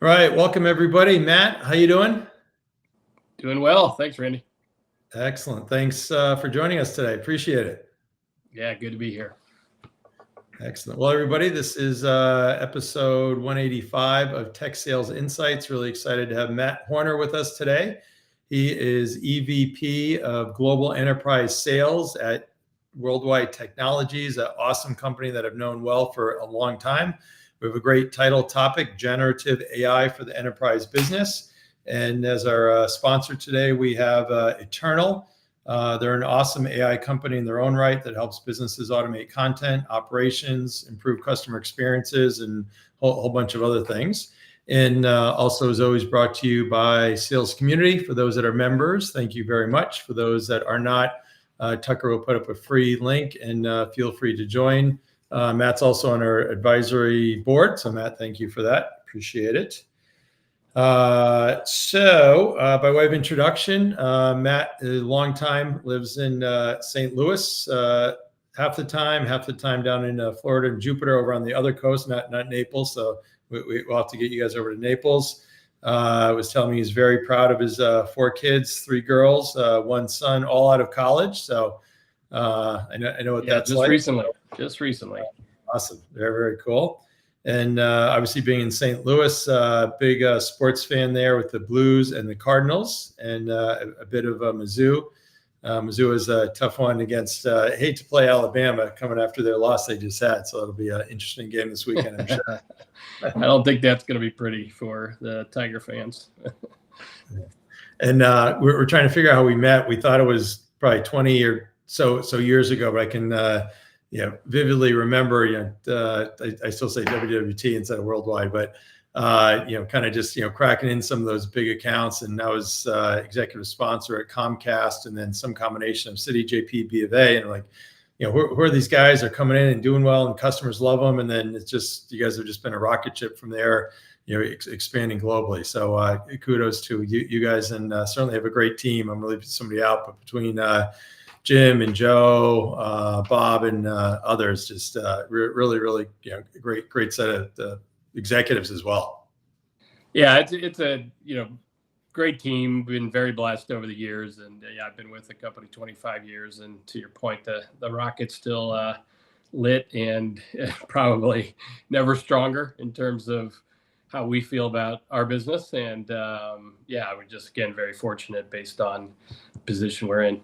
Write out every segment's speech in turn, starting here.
All right, welcome everybody. Matt, how you doing? Doing well. Thanks, Randy. Excellent. Thanks for joining us today. Appreciate it. Yeah, good to be here. Excellent. Well, everybody, this is episode 185 of Tech Sales Insights. Really excited to have Matt Horner with us today. He is EVP of Global Enterprise Sales at Worldwide Technologies, an awesome company that I've known well for a long time. We have a great title topic, Generative AI for the Enterprise Business. And as our sponsor today, we have Eternal. They're an awesome AI company in their own right that helps businesses automate content, operations, improve customer experiences, and a whole bunch of other things. And also is always brought to you by Sales Community. For those that are members, thank you very much. For those that are not, Tucker will put up a free link and feel free to join. Matt's also on our advisory board. So Matt, thank you for that. Appreciate it. By way of introduction, Matt, a long time, lives in St. Louis, half the time down in Florida and Jupiter over on the other coast, not Naples. So we'll have to get you guys over to Naples. Was telling me he's very proud of his 4 kids, 3 girls, 1 son, all out of college. So I know what that's like. Just recently. Awesome. Very, very cool. And obviously being in St. Louis, big sports fan there with the Blues and the Cardinals, and a bit of Mizzou. Mizzou is a tough one against, hate to play Alabama coming after their loss they just had. So it'll be an interesting game this weekend, I'm sure. I don't think that's going to be pretty for the Tiger fans. And we're trying to figure out how we met. We thought it was probably 20 or so years ago, but I can vividly remember, I still say WWT instead of Worldwide, but, kind of just, cracking in some of those big accounts. And I was executive sponsor at Comcast, and then some combination of Citi, JP, B of A. And like, who are these guys? They're coming in and doing well and customers love them. And then it's just, you guys have just been a rocket ship from there, expanding globally. So kudos to you guys, and certainly have a great team. I'm going to leave somebody out, but between Jim and Joe, Bob, and others, just really, great set of executives as well. Yeah, it's a great team. Been very blessed over the years, and I've been with the company 25 years. And to your point, the rocket's still lit and probably never stronger in terms of how we feel about our business. And we're just again very fortunate based on the position we're in.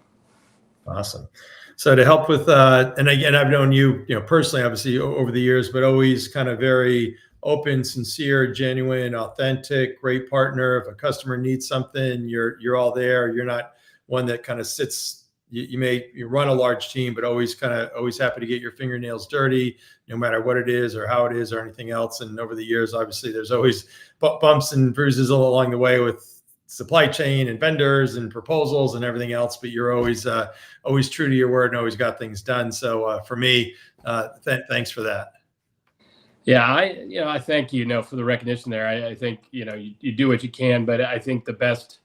Awesome. So to help with, and again, I've known you, personally, obviously over the years, but always kind of very open, sincere, genuine, authentic, great partner. If a customer needs something, you're all there. You're not one that kind of sits. You run a large team, but always happy to get your fingernails dirty, no matter what it is or how it is or anything else. And over the years, obviously, there's always bumps and bruises along the way with supply chain and vendors and proposals and everything else, but you're always true to your word and always got things done. So for me, thanks for that. Yeah, I thank you, for the recognition there. I think you do what you can, but I think the best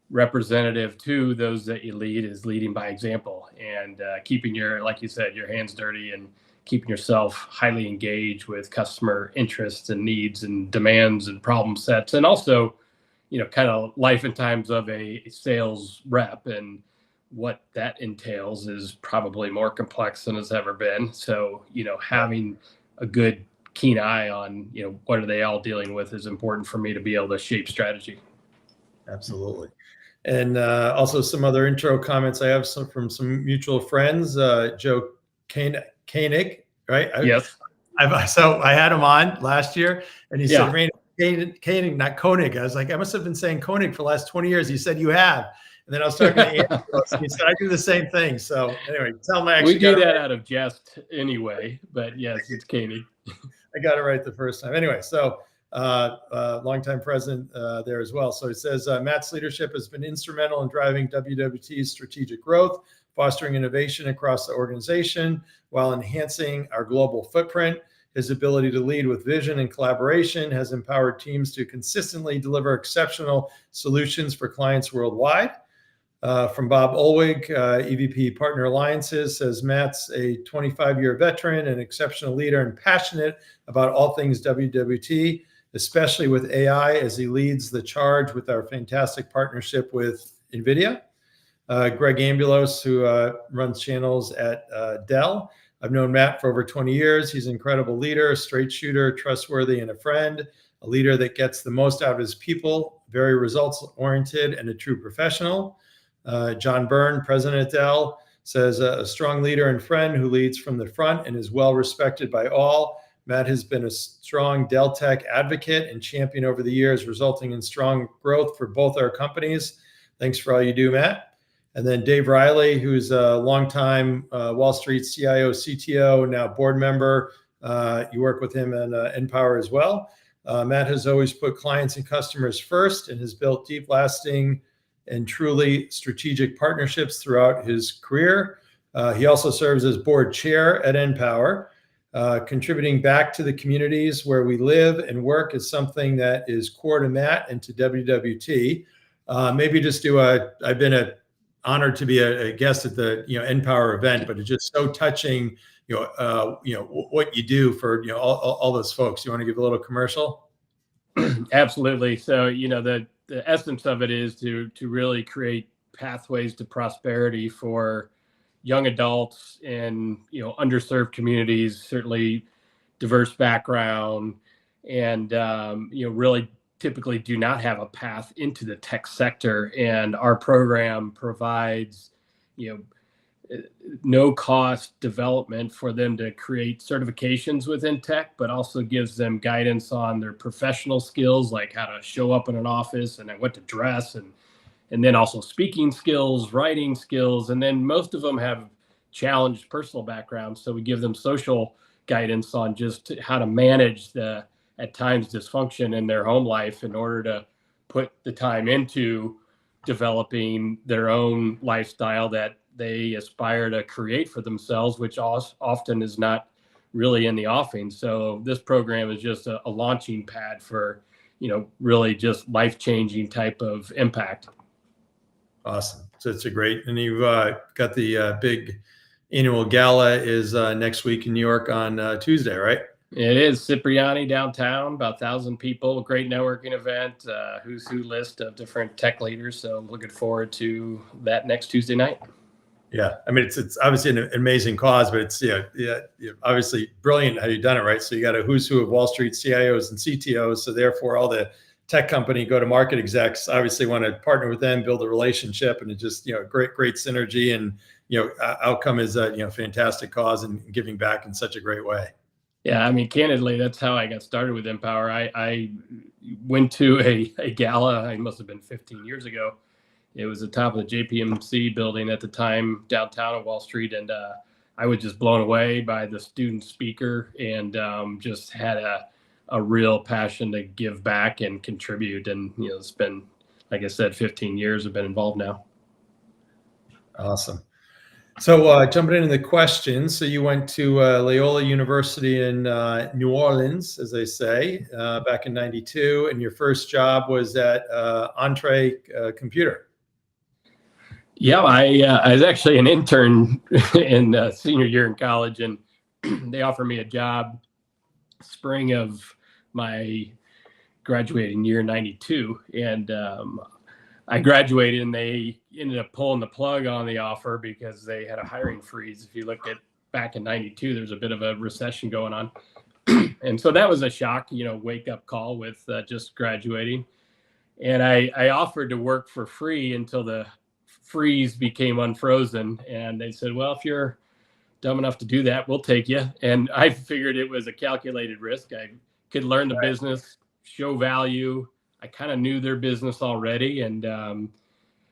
representative to those that you lead is leading by example, and keeping like you said, your hands dirty, and keeping yourself highly engaged with customer interests and needs and demands and problem sets, and also kind of life and times of a sales rep, and what that entails is probably more complex than it's ever been. So, having a good keen eye on, what are they all dealing with is important for me to be able to shape strategy. Absolutely. And also some other intro comments I have from some mutual friends, Joe Koenig, right? Yes. So I had him on last year, and he said, Randy, Koenig, not Koenig. I was like, I must have been saying Koenig for the last 20 years. He said, you have. And then I was talking to Andy, and he said, I do the same thing. So anyway, tell me we do that out of jest anyway, but yes, it's Koenig. I got it right the first time. Anyway, so longtime president there as well. So it says, Matt's leadership has been instrumental in driving WWT's strategic growth, fostering innovation across the organization while enhancing our global footprint. His ability to lead with vision and collaboration has empowered teams to consistently deliver exceptional solutions for clients worldwide. From Bob Olwig, EVP Partner Alliances, says Matt's a 25-year veteran, an exceptional leader, and passionate about all things WWT. especially with AI, as he leads the charge with our fantastic partnership with NVIDIA. Greg Ambulos, who runs channels at Dell. I've known Matt for over 20 years. He's an incredible leader, a straight shooter, trustworthy, and a friend, a leader that gets the most out of his people, very results-oriented, and a true professional. John Byrne, president at Dell, says a strong leader and friend who leads from the front and is well respected by all. Matt has been a strong Dell Tech advocate and champion over the years, resulting in strong growth for both our companies. Thanks for all you do, Matt. And then Dave Riley, who's a longtime Wall Street CIO, CTO, now board member. You work with him in Empower as well. Matt has always put clients and customers first and has built deep, lasting, and truly strategic partnerships throughout his career. He also serves as board chair at Empower. Contributing back to the communities where we live and work is something that is core to Matt and to WWT. Maybe just I've been honored to be a guest at the Empower event, but it's just so touching, what you do for all those folks. You want to give a little commercial? Absolutely. So the essence of it is to really create pathways to prosperity for young adults in underserved communities, certainly diverse background, and really typically do not have a path into the tech sector. And our program provides no cost development for them to create certifications within tech, but also gives them guidance on their professional skills, like how to show up in an office and what to dress, and then also speaking skills, writing skills. And then most of them have challenged personal backgrounds, so we give them social guidance on just how to manage the at times dysfunction in their home life in order to put the time into developing their own lifestyle that they aspire to create for themselves, which often is not really in the offing. So this program is just a launching pad for, really just life-changing type of impact. Awesome. So it's a great, and you've got the big annual gala is next week in New York on Tuesday, right? It is Cipriani downtown, about 1,000 people, great networking event, who's who list of different tech leaders. So I'm looking forward to that next Tuesday night. Yeah, I mean, it's obviously an amazing cause, but it's obviously brilliant how you've done it, right? So you got a who's who of Wall Street CIOs and CTOs. So therefore, all the tech company go-to-market execs obviously want to partner with them, build a relationship, and it just great synergy, and outcome is a fantastic cause and giving back in such a great way. Yeah, I mean, candidly, that's how I got started with Empower. I went to a gala, I must have been 15 years ago. It was the top of the JPMC building at the time, downtown on Wall Street. And I was just blown away by the student speaker, and just had a real passion to give back and contribute. And, it's been, like I said, 15 years I've been involved now. Awesome. So jumping into the questions. So you went to Loyola University in New Orleans, as they say, back in '92, and your first job was at Entree Computer. Yeah, I was actually an intern in senior year in college, and they offered me a job spring of my graduating year, '92, and I graduated, and they ended up pulling the plug on the offer because they had a hiring freeze. If you look at back in '92, there's a bit of a recession going on. And so that was a shock, wake up call with just graduating. And I offered to work for free until the freeze became unfrozen. And they said, well, if you're dumb enough to do that, we'll take you. And I figured it was a calculated risk. I could learn the business, show value. I kind of knew their business already, and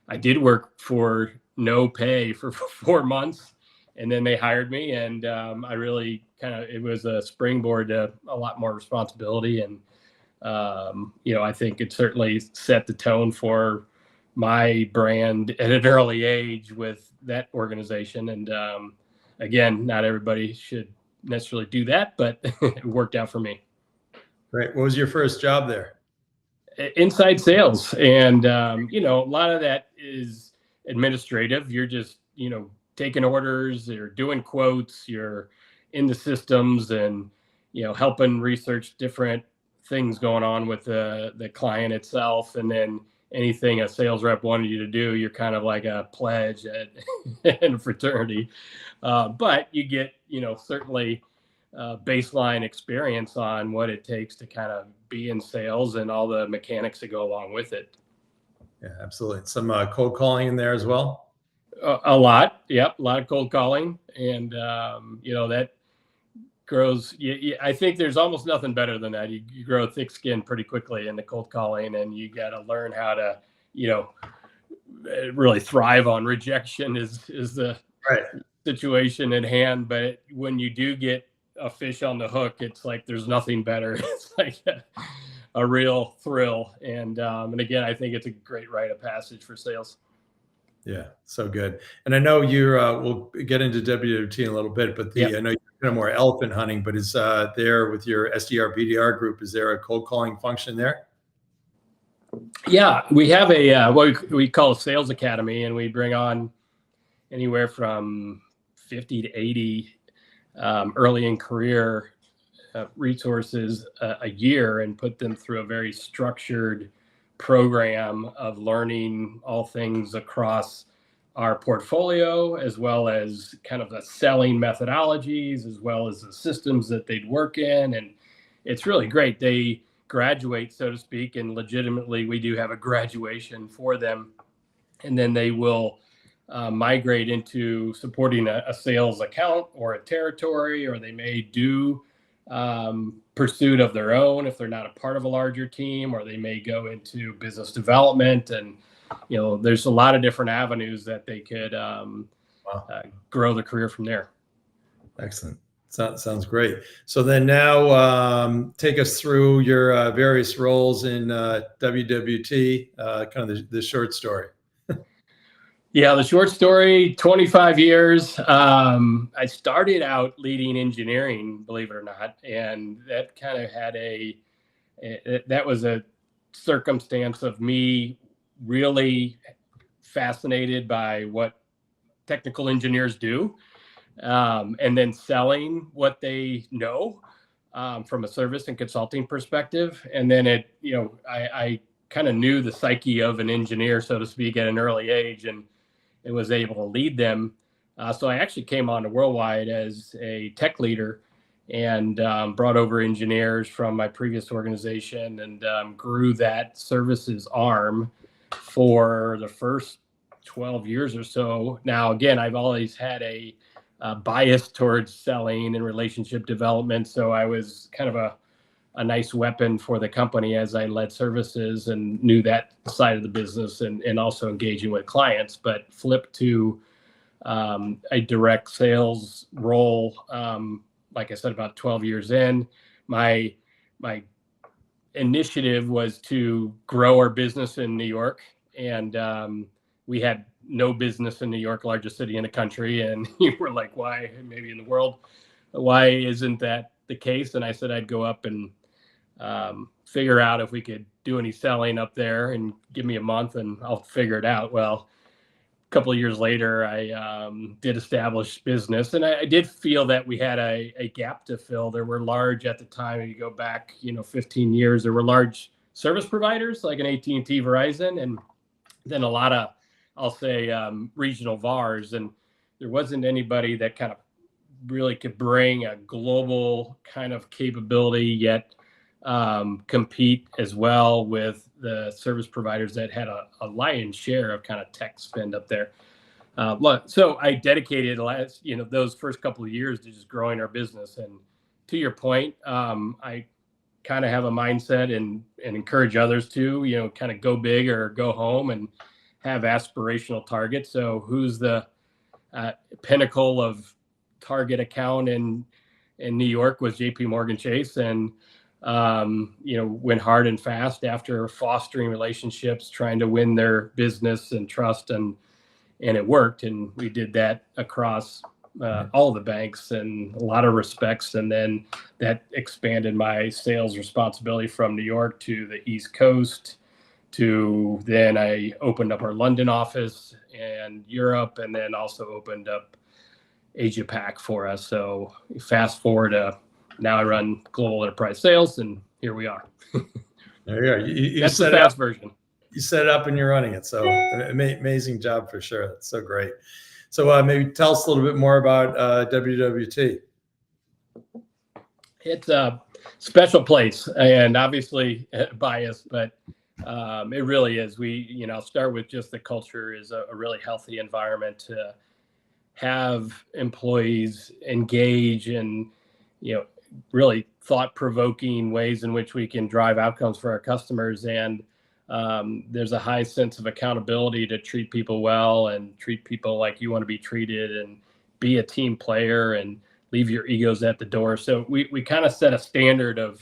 I did work for no pay for 4 months, and then they hired me, and I really it was a springboard to a lot more responsibility, and I think it certainly set the tone for my brand at an early age with that organization. And again, not everybody should necessarily do that, but it worked out for me. Great. What was your first job there? Inside sales. And, a lot of that is administrative. You're just, taking orders, you're doing quotes, you're in the systems, and, helping research different things going on with the client itself, and then anything a sales rep wanted you to do, you're kind of like a pledge in a fraternity. But you get, certainly baseline experience on what it takes to kind of be in sales and all the mechanics that go along with it. Yeah, absolutely. Some cold calling in there as well. A lot. Yep. A lot of cold calling. And, that grows. I think there's almost nothing better than that. You grow thick skin pretty quickly in the cold calling, and you got to learn how to, really thrive on rejection is the Right. situation at hand. But when you do get a fish on the hook, it's like there's nothing better. It's like a real thrill. And again, I think it's a great rite of passage for sales. Yeah, so good. And I know you're, we'll get into WWT in a little bit, but I know you're kind of more elephant hunting, but is there with your SDR BDR group, is there a cold calling function there? Yeah, we have a what we call a sales academy, and we bring on anywhere from 50 to 80 early in career resources a year, and put them through a very structured program of learning all things across our portfolio, as well as kind of the selling methodologies, as well as the systems that they'd work in. And it's really great. They graduate, so to speak, and legitimately we do have a graduation for them. And then they will migrate into supporting a sales account or a territory, or they may do pursuit of their own if they're not a part of a larger team, or they may go into business development. And there's a lot of different avenues that they could grow their career from there. Excellent. Sounds great. So then now take us through your various roles in WWT, kind of the short story. Yeah, the short story, 25 years. I started out leading engineering, believe it or not. And that kind of had that was a circumstance of me really fascinated by what technical engineers do, and then selling what they know from a service and consulting perspective. And then I kind of knew the psyche of an engineer, so to speak, at an early age, and was able to lead them. So I actually came on to Worldwide as a tech leader, and brought over engineers from my previous organization, and grew that services arm for the first 12 years or so. Now, again, I've always had a bias towards selling and relationship development. So I was kind of a nice weapon for the company as I led services and knew that side of the business, and also engaging with clients, but flipped to a direct sales role. Like I said, about 12 years in, my initiative was to grow our business in New York. And we had no business in New York, largest city in the country. And you were like, why, maybe in the world, why isn't that the case? And I said, I'd go up and figure out if we could do any selling up there, and give me a month and I'll figure it out. Well, a couple of years later, I did establish business, and I did feel that we had a gap to fill. There were large, at the time, if you go back, 15 years, there were large service providers like an AT&T, Verizon, and then a lot of, I'll say, regional VARs. And there wasn't anybody that kind of really could bring a global kind of capability, yet compete as well with the service providers that had a lion's share of kind of tech spend up there. So I dedicated those first couple of years to just growing our business. And to your point, I kind of have a mindset, and encourage others to, kind of go big or go home, and have aspirational targets. So who's the pinnacle of target account in New York was JP Morgan Chase. And went hard and fast after fostering relationships, trying to win their business and trust, and it worked. And we did that across all the banks in a lot of respects. And then that expanded my sales responsibility from New York to the East Coast, to then I opened up our London office and Europe, and then also opened up Asia Pac for us. So fast forward now I run global enterprise sales, and here we are. There you go. You That's the set it fast up. version. You set it up and you're running it. So amazing job for sure. That's so great. So maybe tell us a little bit more about WWT. It's a special place, and obviously biased, but it really is. We, start with just the culture is a really healthy environment to have employees engage in, really thought-provoking ways in which we can drive outcomes for our customers. And there's a high sense of accountability to treat people well and treat people like you want to be treated and be a team player and leave your egos at the door. So we kind of set a standard of,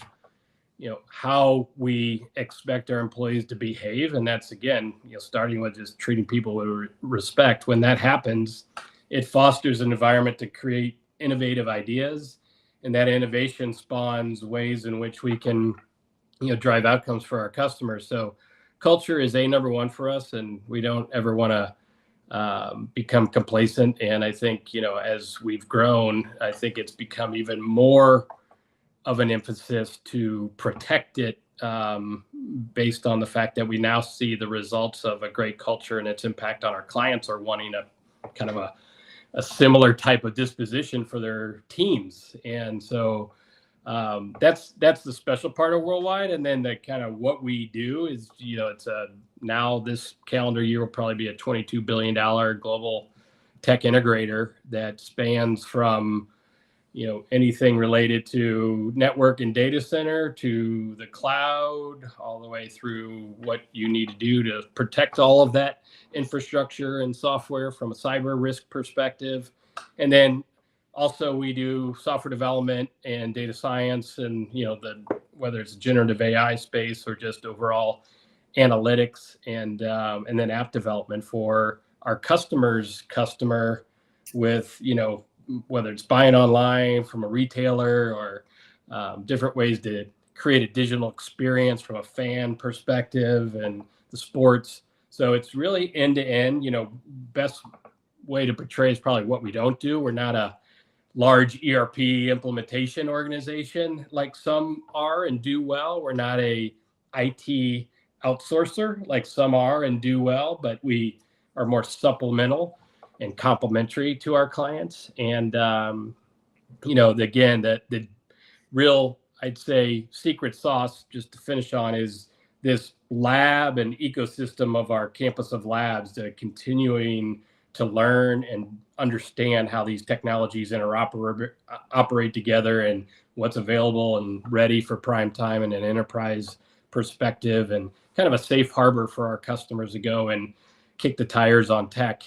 how we expect our employees to behave. And that's, again, starting with just treating people with respect. When that happens, it fosters an environment to create innovative ideas. And that innovation spawns ways in which we can, drive outcomes for our customers. So culture is number one for us, and we don't ever want to become complacent. And I think, as we've grown, I think it's become even more of an emphasis to protect it, based on the fact that we now see the results of a great culture and its impact on our clients are wanting a kind of a similar type of disposition for their teams. And so that's the special part of Worldwide. And then the kind of what we do is, it's now this calendar year will probably be a $22 billion global tech integrator that spans from, anything related to network and data center to the cloud, all the way through what you need to do to protect all of that infrastructure and software from a cyber risk perspective. And then also we do software development and data science and, whether it's generative AI space or just overall analytics and then app development for our customer with, whether it's buying online from a retailer or different ways to create a digital experience from a fan perspective and the sports. So it's really end to end. Best way to portray is probably what we don't do. We're not a large ERP implementation organization like some are and do well. We're not a IT outsourcer like some are and do well, but we are more supplemental and complementary to our clients. And, again, the real, I'd say, secret sauce, just to finish on, is this lab and ecosystem of our campus of labs, to continuing to learn and understand how these technologies operate together and what's available and ready for prime time in an enterprise perspective, and kind of a safe harbor for our customers to go and kick the tires on tech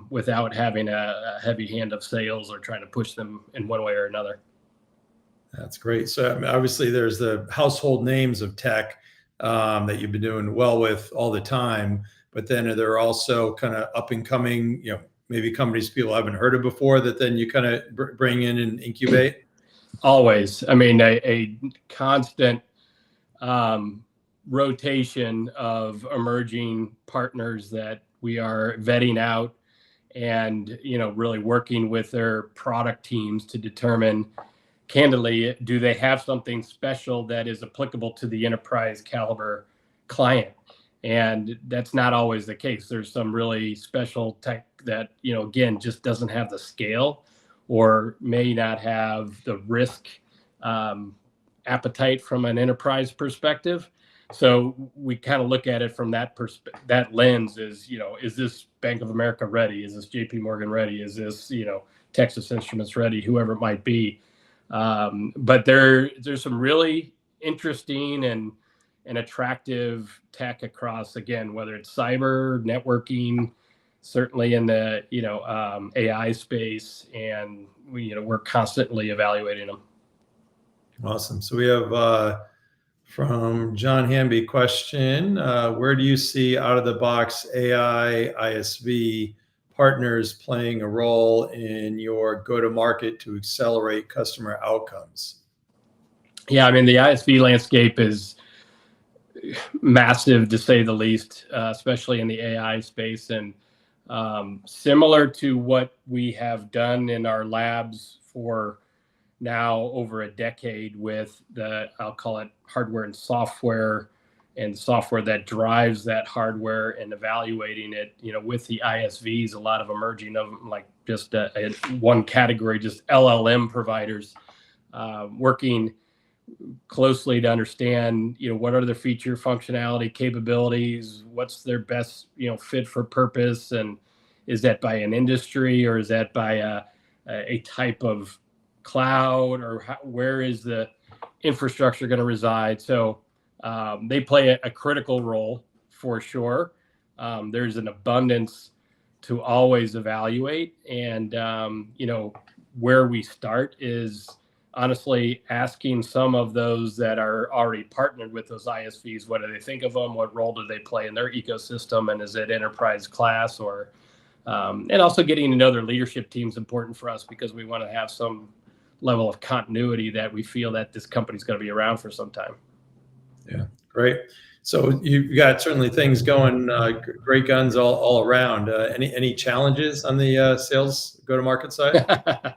without having a heavy hand of sales or trying to push them in one way or another. That's great. So obviously there's the household names of tech that you've been doing well with all the time, but then there are also kind of up and coming, maybe companies people haven't heard of before that then you kind of bring in and incubate. Always. I mean, a constant rotation of emerging partners that we are vetting out and, really working with their product teams to determine, candidly, do they have something special that is applicable to the enterprise caliber client? And that's not always the case. There's some really special tech that, again, just doesn't have the scale or may not have the risk appetite from an enterprise perspective. So we kind of look at it from that lens is, is this Bank of America ready? Is this JP Morgan ready? Is this, Texas Instruments ready? Whoever it might be. But there's some really interesting and attractive tech across, again, whether it's cyber, networking, certainly in the, AI space. And we're constantly evaluating them. Awesome. So we have from John Hamby question, where do you see out of the box AI ISV partners playing a role in your go-to-market to accelerate customer outcomes? Yeah, I mean, the ISV landscape is massive, to say the least, especially in the AI space. And similar to what we have done in our labs for now over a decade with I'll call it hardware and software that drives that hardware and evaluating it, with the ISVs, a lot of emerging of them, like just one category, just LLM providers, working closely to understand, what are their feature functionality capabilities, what's their best, fit for purpose, and is that by an industry or is that by a type of cloud, or where is the infrastructure going to reside? So they play a critical role for sure. There's an abundance to always evaluate, and where we start is honestly asking some of those that are already partnered with those ISVs, what do they think of them? What role do they play in their ecosystem? And is it enterprise class or, and also getting to know their leadership team is important for us because we want to have some level of continuity that we feel that this company's going to be around for some time. Yeah, great. So you've got certainly things going, great guns all around. Any challenges on the sales go-to-market side?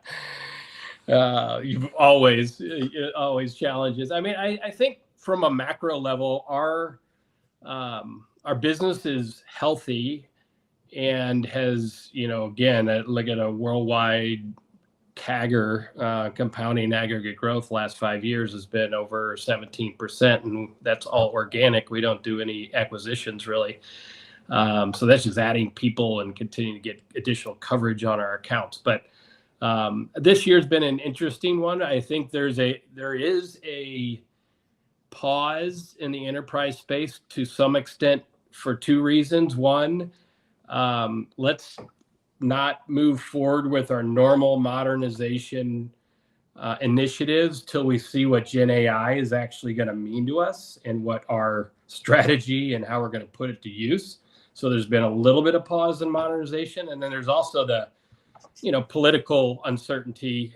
You've always challenges. I mean, I think from a macro level, our business is healthy and has, again, look at a worldwide CAGR, compounding aggregate growth last 5 years has been over 17%, and that's all organic. We don't do any acquisitions really. So that's just adding people and continuing to get additional coverage on our accounts. But this year's been an interesting one. I think there is a pause in the enterprise space to some extent for two reasons. One, let's not move forward with our normal modernization initiatives till we see what Gen AI is actually going to mean to us and what our strategy and how we're going to put it to use. So there's been a little bit of pause in modernization. And then there's also the political uncertainty,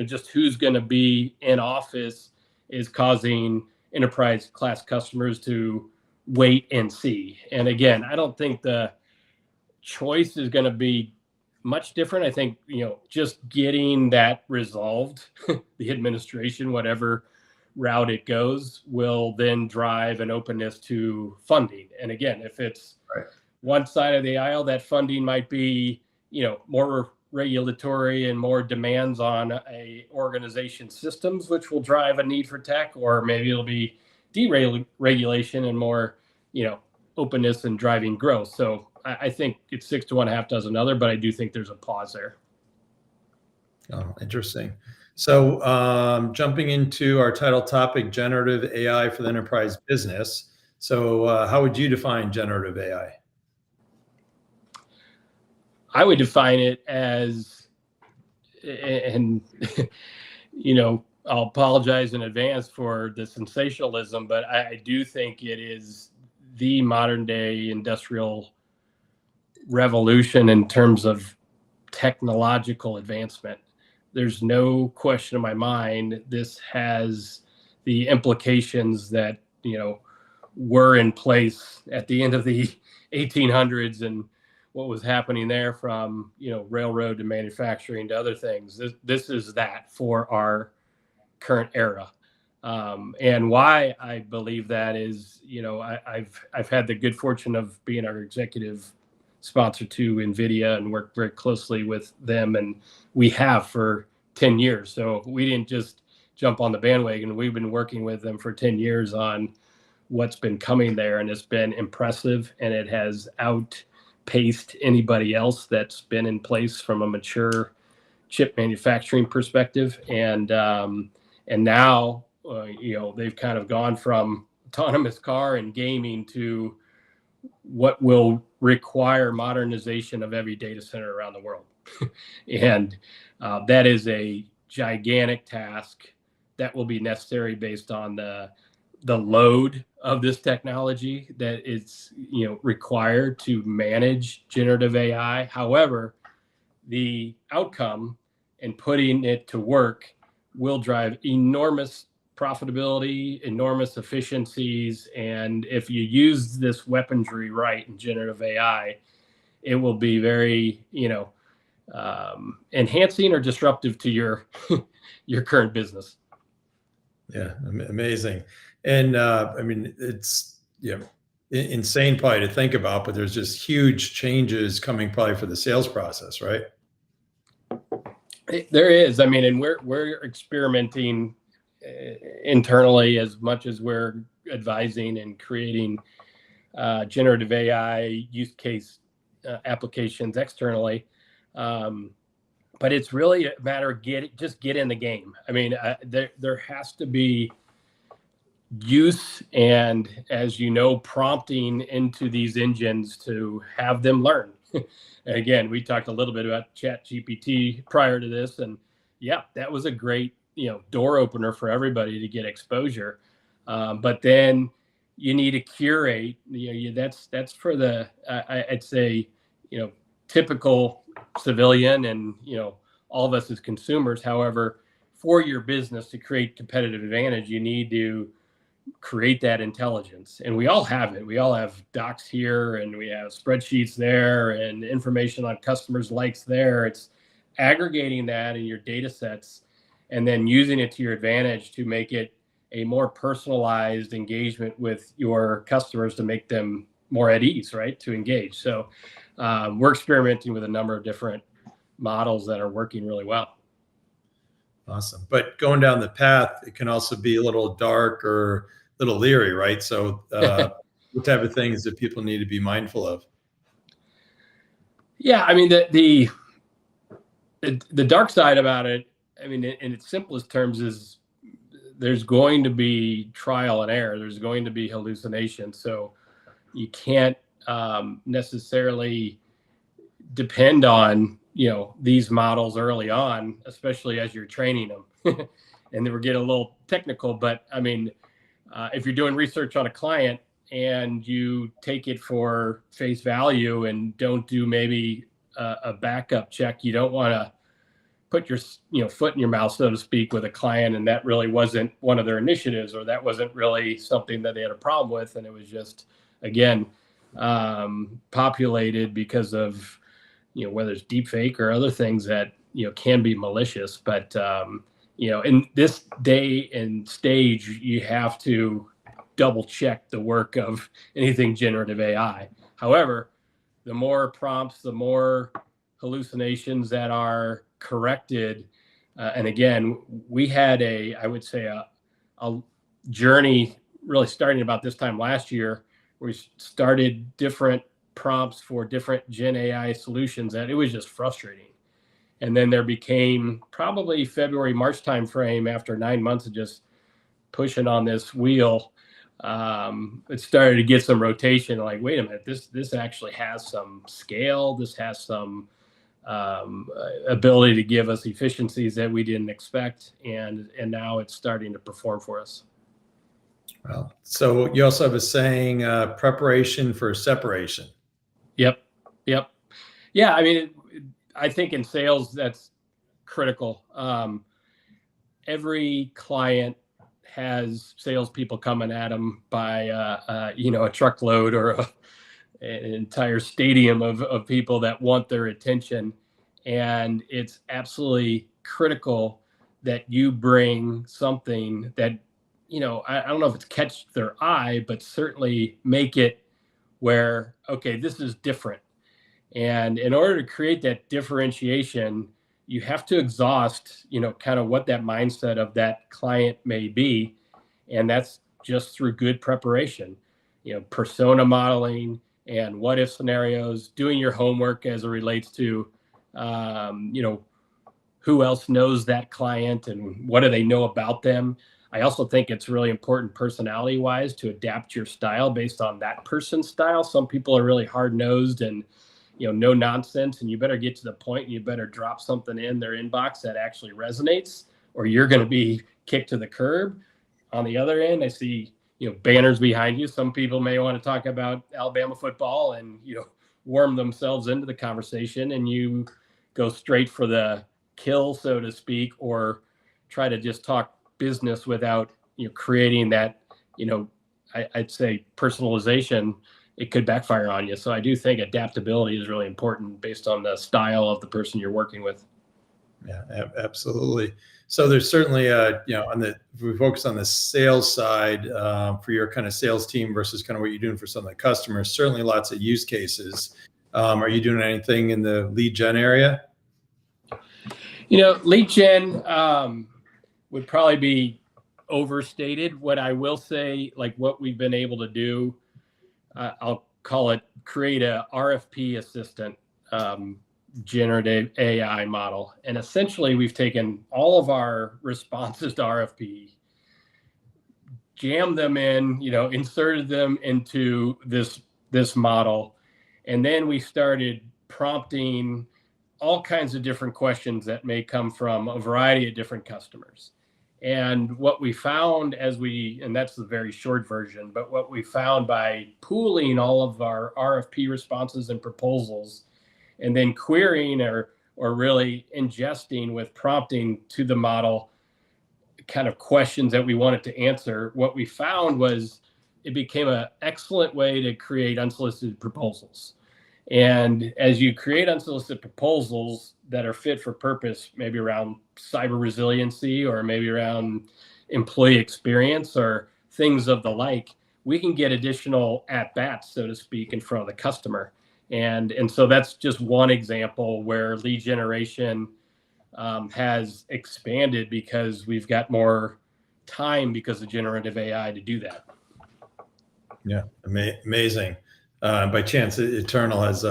just who's going to be in office is causing enterprise class customers to wait and see. And again, I don't think the choice is going to be much different. I think, just getting that resolved, the administration, whatever route it goes, will then drive an openness to funding. And again, if it's one side of the aisle, that funding might be, more regulatory and more demands on a organization systems, which will drive a need for tech, or maybe it'll be deregulation and more, openness and driving growth. So I think it's 6 to 1, half dozen other, but I do think there's a pause there. Oh, interesting. So jumping into our title topic, generative AI for the enterprise business. So how would you define generative AI? I would define it as, and I'll apologize in advance for the sensationalism, but I do think it is the modern day industrial revolution in terms of technological advancement. There's no question in my mind this has the implications that were in place at the end of the 1800s and what was happening there, from railroad to manufacturing to other things. This is that for our current era. And why I believe that is, I've had the good fortune of being our executive sponsor to NVIDIA and worked very closely with them, and we have for 10 years. So we didn't just jump on the bandwagon. We've been working with them for 10 years on what's been coming there, and it's been impressive, and it has outpaced anybody else that's been in place from a mature chip manufacturing perspective. And now they've kind of gone from autonomous car and gaming to what will require modernization of every data center around the world. And that is a gigantic task that will be necessary based on the load of this technology that is required to manage generative AI. However, the outcome and putting it to work will drive enormous profitability, enormous efficiencies. And if you use this weaponry right in generative AI, it will be very, enhancing or disruptive to your your current business. Yeah, amazing. And I mean, it's insane probably to think about, but there's just huge changes coming probably for the sales process, right? There is. I mean, and we're experimenting internally as much as we're advising and creating generative AI use case applications externally. But it's really a matter of get in the game. I mean, there has to be use and, as you know, prompting into these engines to have them learn. Again, we talked a little bit about Chat GPT prior to this, and yeah, that was a great door opener for everybody to get exposure. But then you need to curate. That's for the I'd say typical civilian and all of us as consumers. However, for your business to create competitive advantage, you need to create that intelligence, and we all have it. We all have docs here, and we have spreadsheets there, and information on customers likes there. It's aggregating that in your data sets and then using it to your advantage to make it a more personalized engagement with your customers to make them more at ease, right, to engage. So we're experimenting with a number of different models that are working really well. Awesome. But going down the path, it can also be a little dark or a little leery, right? So what type of things that people need to be mindful of? Yeah, I mean, the dark side about it, I mean, in its simplest terms, is there's going to be trial and error. There's going to be hallucination. So you can't necessarily depend on these models early on, especially as you're training them. And then we're getting a little technical, but I mean, if you're doing research on a client and you take it for face value and don't do maybe a backup check, you don't want to put your foot in your mouth, so to speak, with a client, and that really wasn't one of their initiatives, or that wasn't really something that they had a problem with, and it was just, again, populated because of whether it's deep fake or other things that can be malicious. But in this day and stage, you have to double check the work of anything generative AI. However, the more prompts, the more hallucinations that are corrected. And again, we had I would say a journey really starting about this time last year, where we started different prompts for different Gen AI solutions that it was just frustrating. And then there became probably February, March timeframe, after 9 months of just pushing on this wheel, it started to get some rotation. Like, wait a minute, this actually has some scale. This has some ability to give us efficiencies that we didn't expect, and now it's starting to perform for us. Well, so you also have a saying, preparation for separation. Yep. Yeah, I mean, I think in sales that's critical. Every client has salespeople coming at them by a truckload or an entire stadium of people that want their attention, and it's absolutely critical that you bring something that I don't know if it's catch their eye, but certainly make it where, okay, this is different. And in order to create that differentiation, you have to exhaust, kind of what that mindset of that client may be. And that's just through good preparation, persona modeling and what if scenarios, doing your homework as it relates to, who else knows that client and what do they know about them. I also think it's really important personality wise to adapt your style based on that person's style. Some people are really hard nosed and no nonsense, and you better get to the point, and you better drop something in their inbox that actually resonates, or you're going to be kicked to the curb. On the other end, I see banners behind you. Some people may want to talk about Alabama football and warm themselves into the conversation, and you go straight for the kill, so to speak, or try to just talk business without creating that I'd say personalization it could backfire on you. So I do think adaptability is really important based on the style of the person you're working with. Yeah, absolutely. So there's certainly if we focus on the sales side for your kind of sales team versus kind of what you're doing for some of the customers, certainly lots of use cases. Are you doing anything in the lead gen area? Lead gen would probably be overstated. What I will say, like what we've been able to do, I'll call it create a RFP assistant generative AI model. And essentially we've taken all of our responses to RFP, jammed them in, inserted them into this model. And then we started prompting all kinds of different questions that may come from a variety of different customers. And what we found and that's the very short version, but what we found by pooling all of our RFP responses and proposals and then querying or really ingesting with prompting to the model kind of questions that we wanted to answer, what we found was it became an excellent way to create unsolicited proposals. And as you create unsolicited proposals that are fit for purpose, maybe around cyber resiliency or maybe around employee experience or things of the like, we can get additional at-bats, so to speak, in front of the customer. And so that's just one example where lead generation has expanded because we've got more time because of generative AI to do that. Yeah, amazing. By chance, Eternal is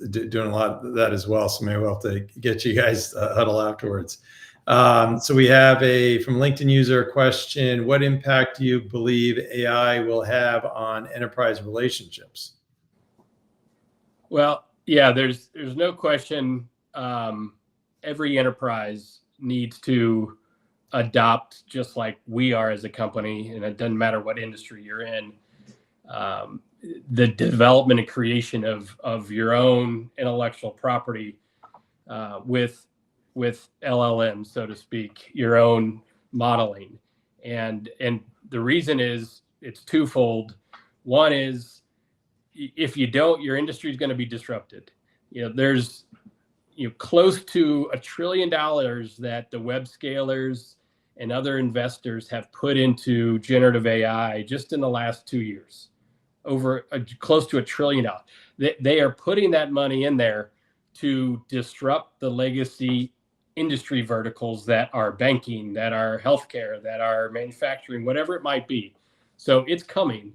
doing a lot of that as well. So maybe we'll have to get you guys huddle afterwards. So we have from LinkedIn user question: what impact do you believe AI will have on enterprise relationships? Well, yeah, there's no question. Every enterprise needs to adopt, just like we are as a company, and it doesn't matter what industry you're in. The development and creation of your own intellectual property with LLM, so to speak, your own modeling, and the reason is it's twofold. One is if you don't, your industry is going to be disrupted. There's close to $1 trillion that the web scalers and other investors have put into generative AI just in the last 2 years, over close to $1 trillion. They are putting that money in there to disrupt the legacy industry verticals that are banking, that are healthcare, that are manufacturing, whatever it might be. So it's coming.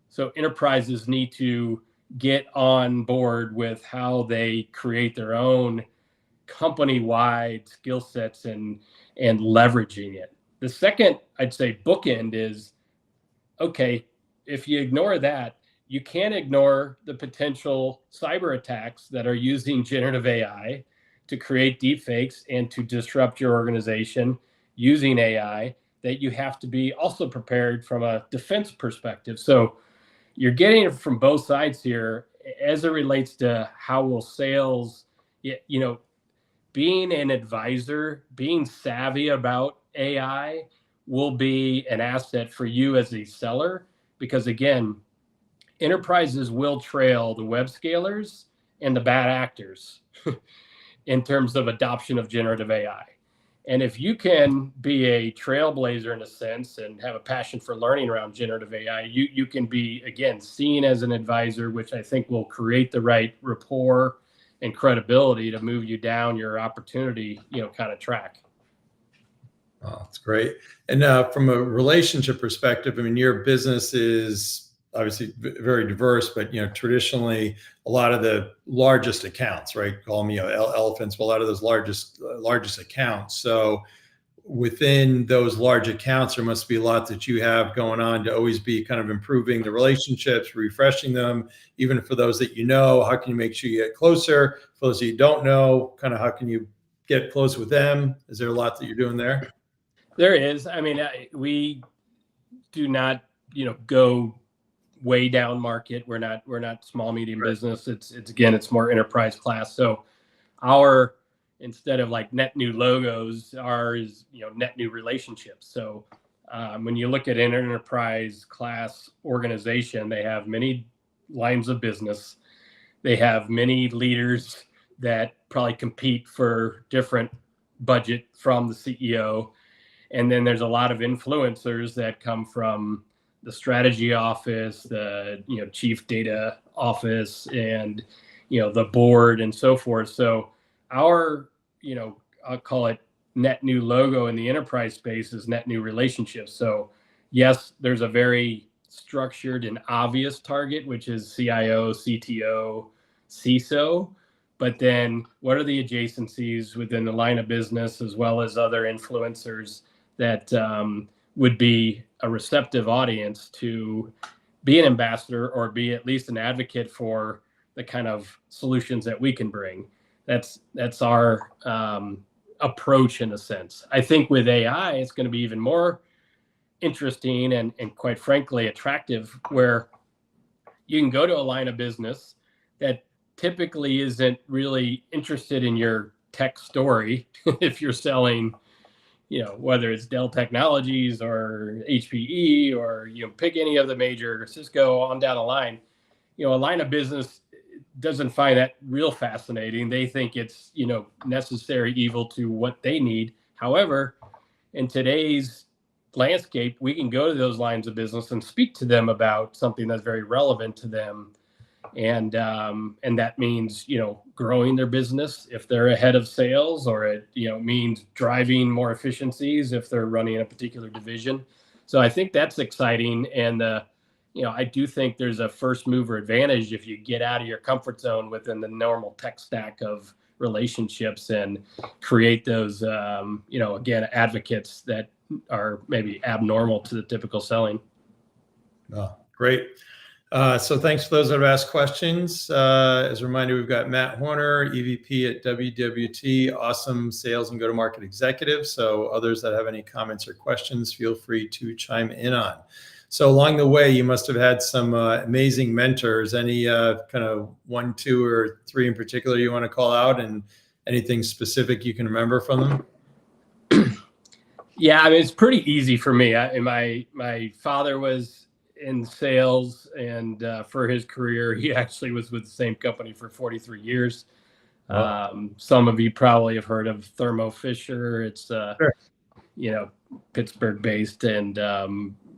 So enterprises need to get on board with how they create their own company-wide skill sets and leveraging it. The second, I'd say, bookend is, okay, if you ignore that, you can't ignore the potential cyber attacks that are using generative AI to create deepfakes and to disrupt your organization using AI, that you have to be also prepared from a defense perspective. So you're getting it from both sides here as it relates to how will sales, being an advisor, being savvy about AI will be an asset for you as a seller, because again, enterprises will trail the web scalers and the bad actors in terms of adoption of generative AI. And if you can be a trailblazer in a sense and have a passion for learning around generative AI, you can be, again, seen as an advisor, which I think will create the right rapport and credibility to move you down your opportunity, kind of track. Oh, that's great. And from a relationship perspective, I mean, your business is obviously very diverse, but traditionally a lot of the largest accounts, right? Call them elephants, but a lot of those largest accounts. So within those large accounts, there must be a lot that you have going on to always be kind of improving the relationships, refreshing them, even for those that how can you make sure you get closer? For those that you don't know, kind of how can you get close with them? Is there a lot that you're doing there? There is. I mean, we do not, go way down market. We're not small, medium business. It's more enterprise class. So instead of like net new logos, ours, net new relationships. So when you look at an enterprise class organization, they have many lines of business. They have many leaders that probably compete for different budget from the CEO. And then there's a lot of influencers that come from the strategy office, the chief data office, and the board and so forth. So our I'll call it net new logo in the enterprise space is net new relationships. So yes, there's a very structured and obvious target, which is CIO, CTO, CISO. But then what are the adjacencies within the line of business, as well as other influencers that would be a receptive audience to be an ambassador or be at least an advocate for the kind of solutions that we can bring. That's our approach in a sense. I think with AI, it's going to be even more interesting and quite frankly attractive, where you can go to a line of business that typically isn't really interested in your tech story if you're selling, whether it's Dell Technologies or HPE or pick any of the major Cisco on down the line. A line of business doesn't find that real fascinating. They think it's necessary evil to what they need. However, in today's landscape, we can go to those lines of business and speak to them about something that's very relevant to them. And that means growing their business if they're ahead of sales, or it means driving more efficiencies if they're running a particular division. So I think that's exciting, and I do think there's a first mover advantage if you get out of your comfort zone within the normal tech stack of relationships and create those again, advocates that are maybe abnormal to the typical selling. Oh, great. So thanks for those that have asked questions. As a reminder, we've got Matt Horner, EVP at WWT, awesome sales and go-to-market executive. So others that have any comments or questions, feel free to chime in on. So along the way, you must have had some amazing mentors. Any kind of 1, 2, or 3 in particular you want to call out, and anything specific you can remember from them? Yeah, I mean, it's pretty easy for me. My father was in sales, and for his career, he actually was with the same company for 43 years. Wow. Some of you probably have heard of Thermo Fisher. It's sure. Pittsburgh based and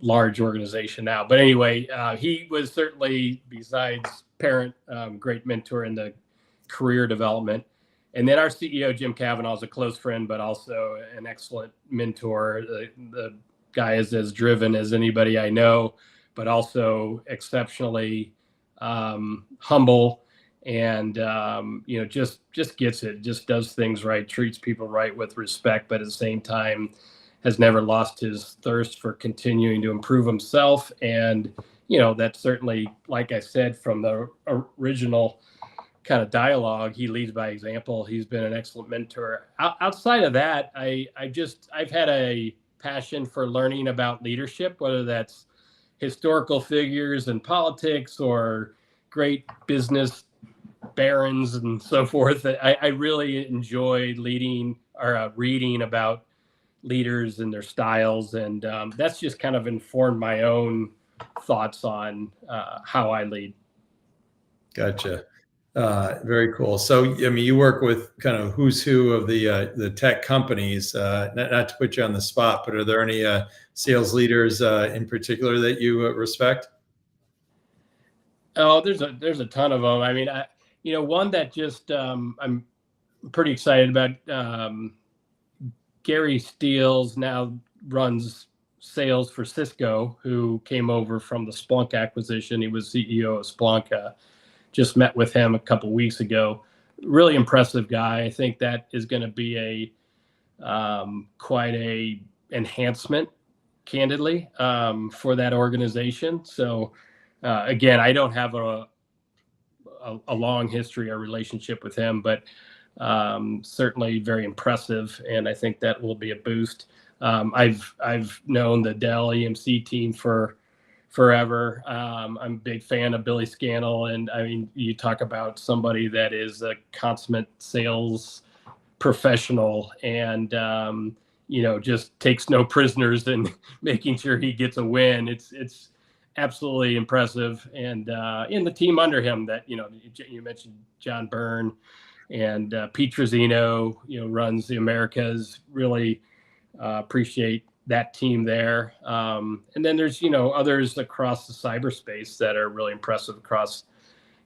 large organization now. But anyway, he was certainly, besides parent, great mentor in the career development. And then our CEO, Jim Cavanaugh, is a close friend, but also an excellent mentor. The guy is as driven as anybody I know, but also exceptionally humble, and just gets it, just does things right, treats people right with respect, but at the same time has never lost his thirst for continuing to improve himself. And that's certainly, like I said, from the original kind of dialogue, he leads by example. He's been an excellent mentor. Outside of that, I've had a passion for learning about leadership, whether that's historical figures in politics or great business barons and so forth. I really enjoy leading or reading about leaders and their styles, and that's just kind of informed my own thoughts on how I lead. Gotcha. Very cool. So, I mean, you work with kind of who's who of the tech companies. Not to put you on the spot, but are there any sales leaders in particular that you respect? Oh, there's a ton of them. I mean, one that just I'm pretty excited about. Gary Steele now runs sales for Cisco, who came over from the Splunk acquisition. He was CEO of Splunk. Just met with him a couple weeks ago. Really impressive guy. I think that is going to be quite a enhancement, candidly, for that organization. So again, I don't have a long history or relationship with him, but certainly very impressive, and I think that will be a boost. I've known the Dell EMC team for forever. I'm a big fan of Billy Scannell, and I mean, you talk about somebody that is a consummate sales professional, and just takes no prisoners in making sure he gets a win. It's absolutely impressive. And in the team under him, that you mentioned John Byrne and Pete Trezino, runs the Americas. Really appreciate that team there. And then there's others across the cyberspace that are really impressive across.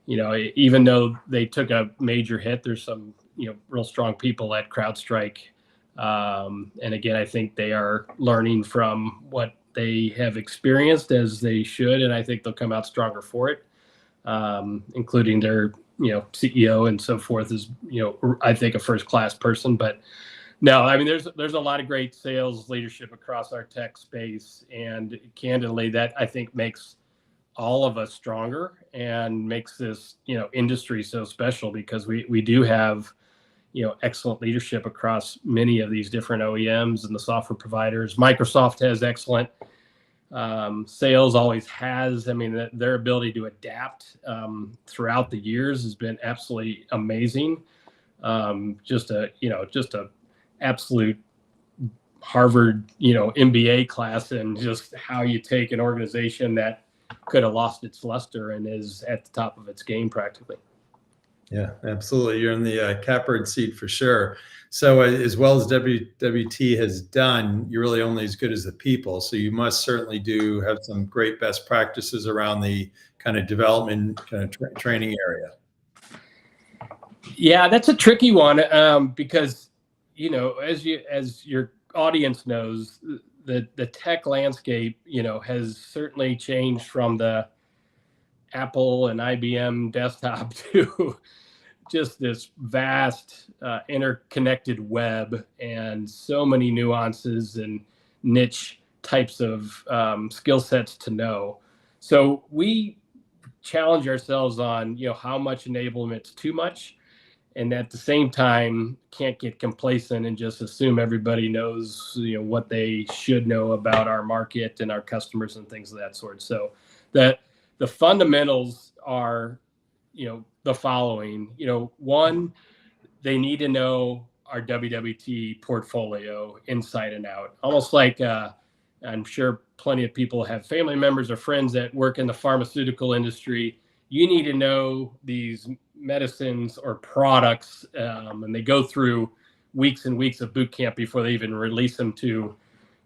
Even though they took a major hit, there's some real strong people at CrowdStrike. And again, I think they are learning from what they have experienced, as they should, and I think they'll come out stronger for it, including their CEO and so forth is I think a first-class person. But no, I mean there's a lot of great sales leadership across our tech space, and candidly, that I think makes all of us stronger and makes this industry so special, because we do have excellent leadership across many of these different OEMs and the software providers. Microsoft has excellent sales, always has. I mean, their ability to adapt throughout the years has been absolutely amazing. Just a absolute Harvard MBA class, and just how you take an organization that could have lost its luster and is at the top of its game practically. Yeah, absolutely. You're in the catbird seat for sure. So as well as WWT has done, you're really only as good as the people. So you must certainly have some great best practices around the kind of development, kind of training area. Yeah, that's a tricky one, because as your audience knows, the tech landscape has certainly changed from the Apple and IBM desktop to just this vast interconnected web, and so many nuances and niche types of skill sets to know. So we challenge ourselves on how much enablement's too much, and at the same time can't get complacent and just assume everybody knows what they should know about our market and our customers and things of that sort. So that the fundamentals are the following. One, they need to know our WWT portfolio inside and out, almost like I'm sure plenty of people have family members or friends that work in the pharmaceutical industry. You need to know these medicines or products, and they go through weeks and weeks of boot camp before they even release them to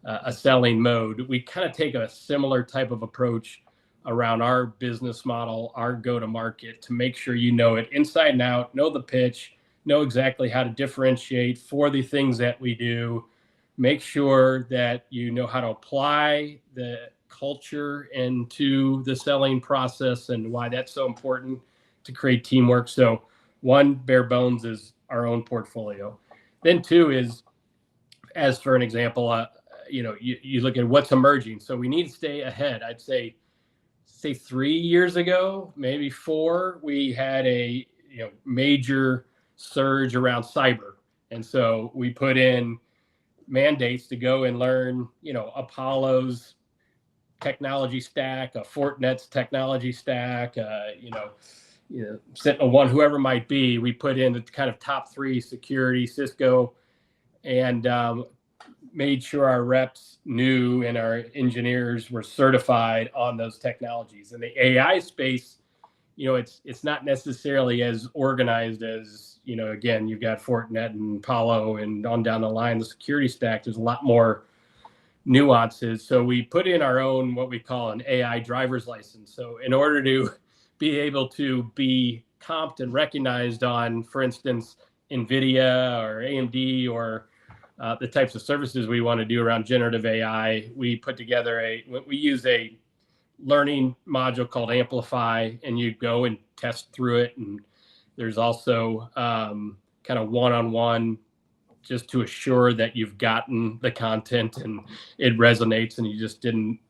a selling mode. We kind of take a similar type of approach around our business model, our go-to-market, to make sure you know it inside and out, know the pitch, know exactly how to differentiate for the things that we do. Make sure that you know how to apply the culture into the selling process and why that's so important to create teamwork. So one, bare bones, is our own portfolio. Then two is, as for an example, you look at what's emerging. So we need to stay ahead. I'd say 3 years ago, maybe 4, we had a major surge around cyber, and so we put in mandates to go and learn Apollo's technology stack, a Fortinet's technology stack, SentinelOne, whoever might be. We put in the kind of top 3 security, Cisco, and made sure our reps knew and our engineers were certified on those technologies. In the AI space, it's not necessarily as organized as, again, you've got Fortinet and Palo and on down the line, the security stack. There's a lot more nuances. So we put in our own, what we call an AI driver's license. So in order to be able to be comped and recognized on, for instance, NVIDIA or AMD or the types of services we want to do around generative AI, we put together we use a learning module called Amplify, and you go and test through it. And there's also kind of one-on-one, just to assure that you've gotten the content and it resonates and you just didn't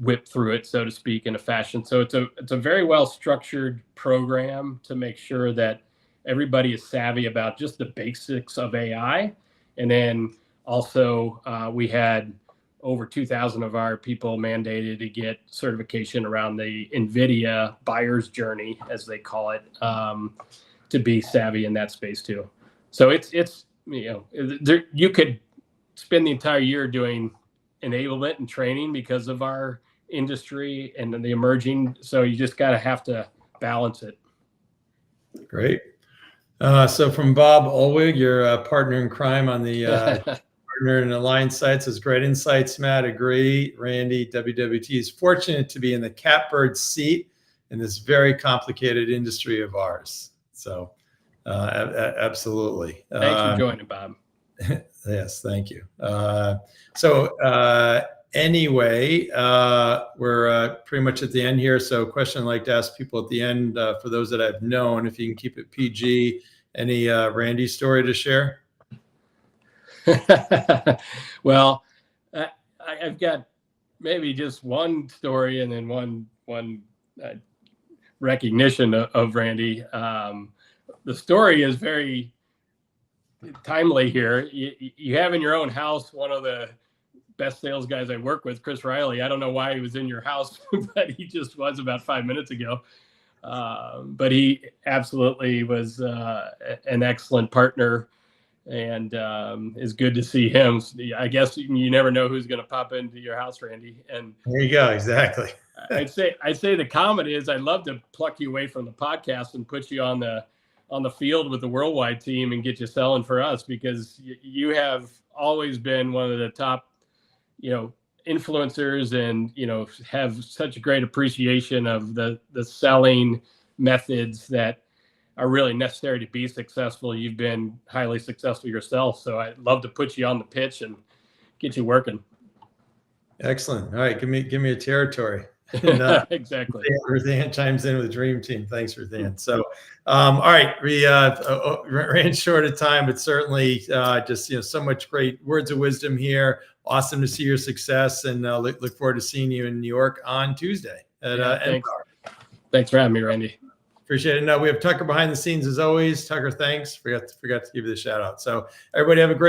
whip through it, so to speak, in a fashion. So it's a very well structured program to make sure that everybody is savvy about just the basics of AI. And then also we had over 2,000 of our people mandated to get certification around the NVIDIA buyer's journey, as they call it, to be savvy in that space too. So it's you could spend the entire year doing enablement and training because of our industry and the emerging. So you just have to balance it. Great. So from Bob Ulwig, your partner in crime on the Partner and Aligned sites, is great insights, Matt. Agree. Randy, WWT is fortunate to be in the catbird seat in this very complicated industry of ours. So absolutely. Thanks for joining, Bob. Yes, thank you. Anyway, we're pretty much at the end here. So question I'd like to ask people at the end, for those that I've known, if you can keep it PG, any Randy story to share? Well, I've got maybe just one story and then one recognition of Randy. The story is very timely here. You have in your own house one of the best sales guys I work with, Chris Riley. I don't know why he was in your house, but he just was about 5 minutes ago. But he absolutely was an excellent partner, and it's good to see him. I guess you never know who's going to pop into your house, Randy. And there you go. Exactly. I'd say the comment is I'd love to pluck you away from the podcast and put you on the field with the worldwide team and get you selling for us, because you have always been one of the top, influencers, and, have such a great appreciation of the selling methods that are really necessary to be successful. You've been highly successful yourself. So I'd love to put you on the pitch and get you Excellent. All right. Give me a territory. And, exactly. Ruthann chimes in with the dream team. Thanks, Ruthann. So, all right, we ran short of time, but certainly just so much great words of wisdom here. Awesome to see your success, and look forward to seeing you in New York on Tuesday. Thanks for having me, Randy. Appreciate it. No, we have Tucker behind the scenes as always. Tucker, thanks. Forgot to give you the shout out. So everybody have a great